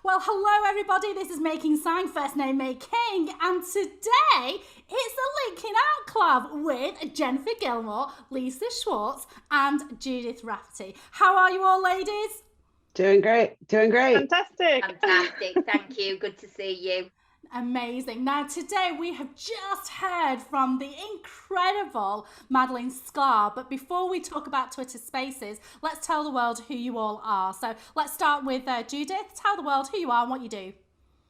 Well, hello everybody, this is King Tsang, first name May King, and today it's the Linking Out Club with Jennifer Gilmour, Lisa Schwartz and Judith Rafferty. How are you all, ladies? Doing great. Fantastic, thank you, good to see you. Amazing. Now today we have just heard from the incredible Madeline Sklar, but before we talk about Twitter Spaces, let's tell the world who you all are. So let's start with Judith. Tell the world who you are and what you do.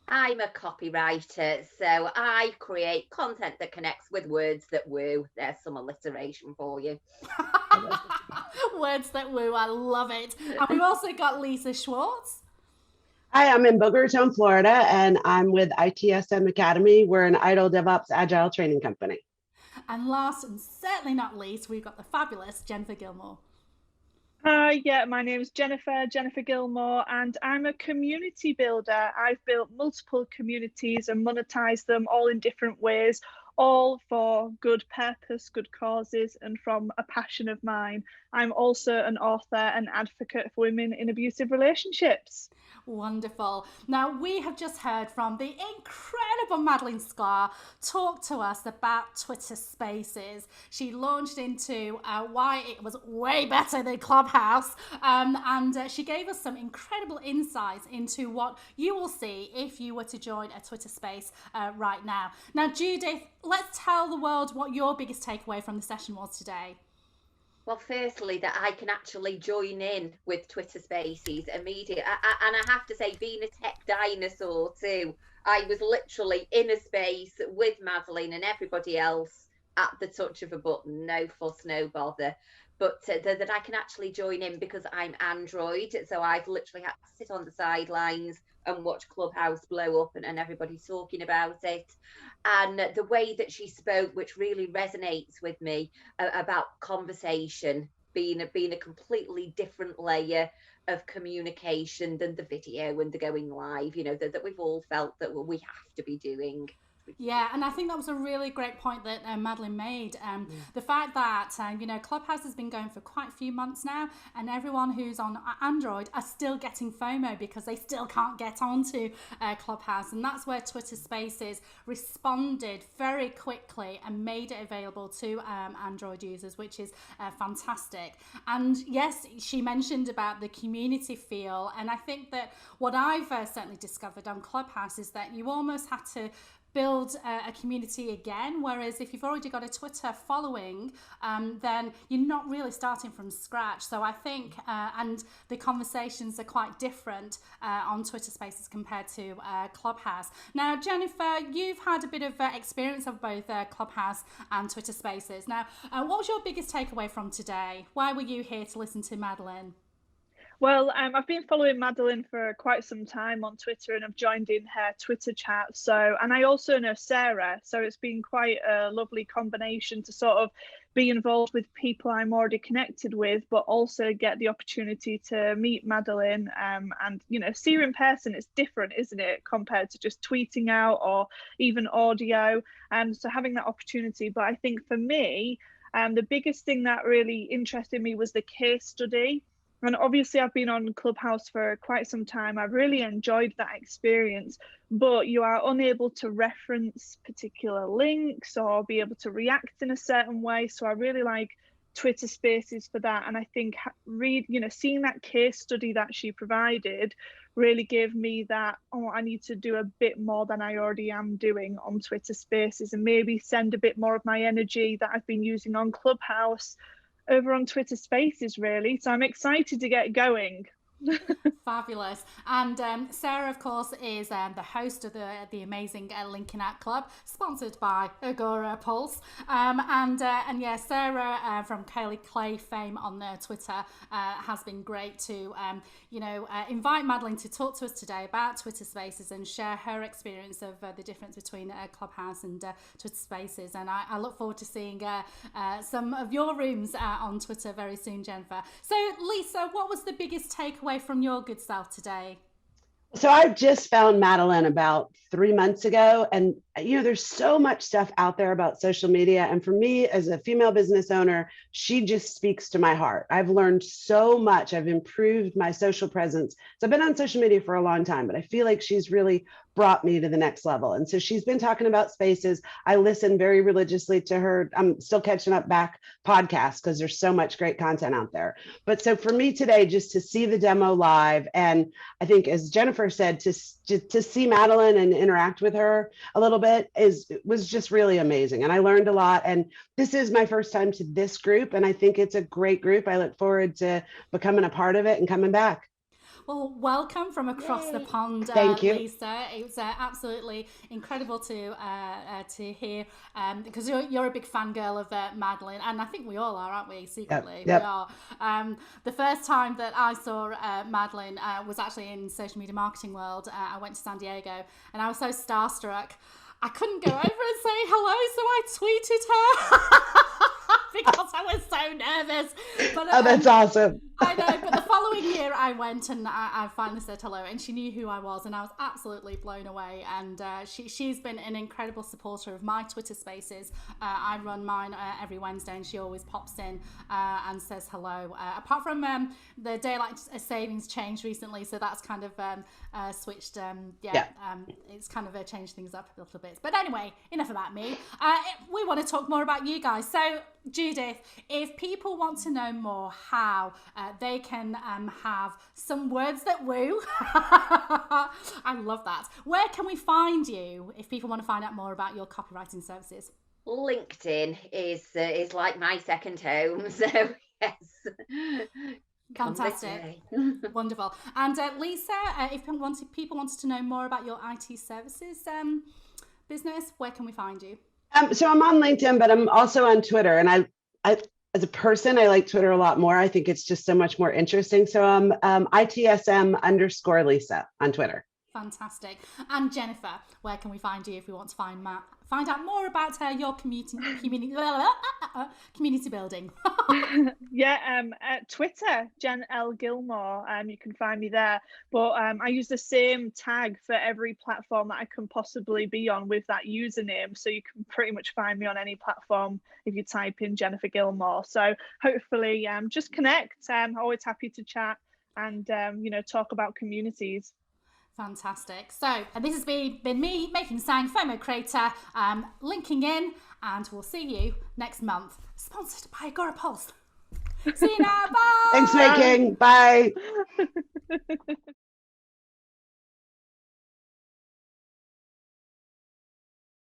I'm a copywriter, so I create content that connects with words that woo. There's some alliteration for you. Words that woo, I love it. And we've also got Lisa Schwartz. Hi, I'm in Boca Raton, Florida, and I'm with ITSM Academy. We're an idle DevOps agile training company. And last and certainly not least, we've got the fabulous Jennifer Gilmour. Hi, my name is Jennifer Gilmour, and I'm a community builder. I've built multiple communities and monetized them all in different ways, all for good purpose, good causes, and from a passion of mine. I'm also an author and advocate for women in abusive relationships. Wonderful. Now, we have just heard from the incredible Madeline Sklar talk to us about Twitter Spaces. She launched into why it was way better than Clubhouse, and she gave us some incredible insights into what you will see if you were to join a Twitter Space right now. Now, Judith, let's tell the world what your biggest takeaway from the session was today. Well, firstly, that I can actually join in with Twitter Spaces immediately. And I have to say, being a tech dinosaur too, I was literally in a space with Madeline and everybody else at the touch of a button. No fuss, no bother. But that I can actually join in because I'm Android. So I've literally had to sit on the sidelines and watch Clubhouse blow up and everybody's talking about it. And the way that she spoke, which really resonates with me, about conversation being a completely different layer of communication than the video and the going live, that we've all felt that we have to be doing. Yeah, and I think that was a really great point that Madeline made. The fact that, Clubhouse has been going for quite a few months now, and everyone who's on Android are still getting FOMO because they still can't get onto Clubhouse. And that's where Twitter Spaces responded very quickly and made it available to Android users, which is fantastic. And yes, she mentioned about the community feel. And I think that what I've certainly discovered on Clubhouse is that you almost had to build a community again, whereas if you've already got a Twitter following, then you're not really starting from scratch. So I think and the conversations are quite different on Twitter Spaces compared to Clubhouse. Now, Jennifer, you've had a bit of experience of both Clubhouse and Twitter Spaces. Now, what was your biggest takeaway from today? Why were you here to listen to Madeline? Well, I've been following Madeline for quite some time on Twitter, and I've joined in her Twitter chat. And I also know Sarah, so it's been quite a lovely combination to sort of be involved with people I'm already connected with, but also get the opportunity to meet Madeline and see her in person. It's different, isn't it, compared to just tweeting out or even audio. So having that opportunity. But I think for me, the biggest thing that really interested me was the case study. And obviously I've been on Clubhouse for quite some time. I've really enjoyed that experience, but you are unable to reference particular links or be able to react in a certain way. So I really like Twitter Spaces for that. And I think seeing that case study that she provided really gave me that, I need to do a bit more than I already am doing on Twitter Spaces, and maybe send a bit more of my energy that I've been using on Clubhouse over on Twitter Spaces, really. So I'm excited to get going. Fabulous. And Sarah, of course, is the host of the amazing Linking Out Club, sponsored by AgorapulseUKIRL. And yeah, Sarah from Kaylee Clay fame on Twitter has been great to invite Madeline to talk to us today about Twitter Spaces and share her experience of the difference between Clubhouse and Twitter Spaces. And I look forward to seeing some of your rooms on Twitter very soon, Jennifer. So Lisa, what was the biggest takeaway from your good self today? So I just found Madeline about 3 months ago, and there's so much stuff out there about social media. And for me, as a female business owner, she just speaks to my heart. I've learned so much. I've improved my social presence. So I've been on social media for a long time, but I feel like she's really brought me to the next level. And so she's been talking about spaces. I listen very religiously to her. I'm still catching up back podcasts because there's so much great content out there. But so for me today, just to see the demo live, and I think, as Jennifer said, to see Madeline and interact with her a little bit was just really amazing. And I learned a lot. And this is my first time to this group, and I think it's a great group. I look forward to becoming a part of it and coming back. Well, welcome from across the pond, Thank you. Lisa. It was absolutely incredible to hear, because you're a big fangirl of Madeline, and I think we all are, aren't we? Secretly, Yep. we are. The first time that I saw Madeline was actually in social media marketing world. I went to San Diego, and I was so starstruck. I couldn't go over and say hello, so I tweeted her because I was so nervous. But, Oh, that's awesome. I know, but the following year I went and I finally said hello, and she knew who I was, and I was absolutely blown away. And she's been an incredible supporter of my Twitter Spaces. I run mine every Wednesday, and she always pops in and says hello. Apart from the daylight savings changed recently, so that's kind of switched. It's kind of changed things up a little bit. But anyway, enough about me. We want to talk more about you guys. So, Judith, if people want to know more how they can have some words that woo, I love that. Where can we find you if people want to find out more about your copywriting services? LinkedIn is like my second home. So yes. Fantastic. Wonderful. And Lisa, if people wanted to know more about your IT services business, where can we find you? So I'm on LinkedIn, but I'm also on Twitter. And I as a person, I like Twitter a lot more. I think it's just so much more interesting. So I'm ITSM_Lisa on Twitter. Fantastic. And Jennifer, where can we find you if we want to find out more about your community building? At Twitter, Jen L. Gilmour. You can find me there. But I use the same tag for every platform that I can possibly be on with that username. So you can pretty much find me on any platform if you type in Jennifer Gilmour. So hopefully just connect. I'm always happy to chat and talk about communities. Fantastic. So, and this has been me, Making Tsang, FOMOCreator, linking in, and we'll see you next month. Sponsored by AgorapulseUKIRL. See you now. Bye. Thanks, Making. Bye.